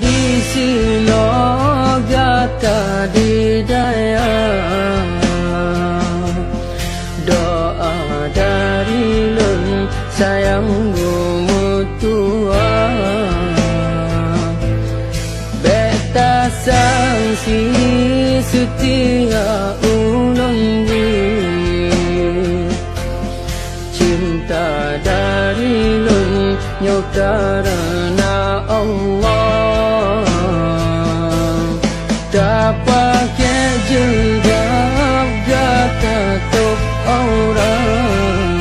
di silo gata di daya, doa dari lun sayang mutua, beta sangsi setia ulun di cinta dari lun nyo karena Allah, tak pakai jilbab gata tok orang,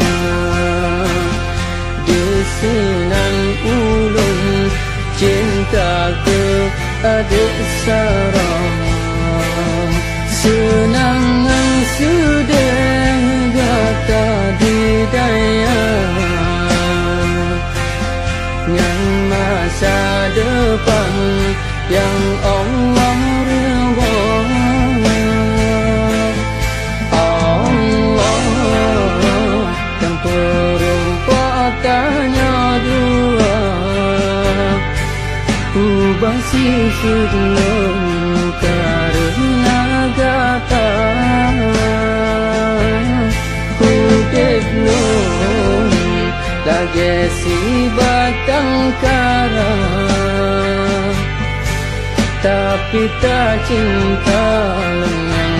di sinan ulun cinta ke adik sarang, senangan sudah gata di daya, yang masa depan yang Allah ridha. Allah yang perumpatannya dua, ubah sifat lun karena gata, hudib lun lagi si batang kara, tapi tak cinta dengan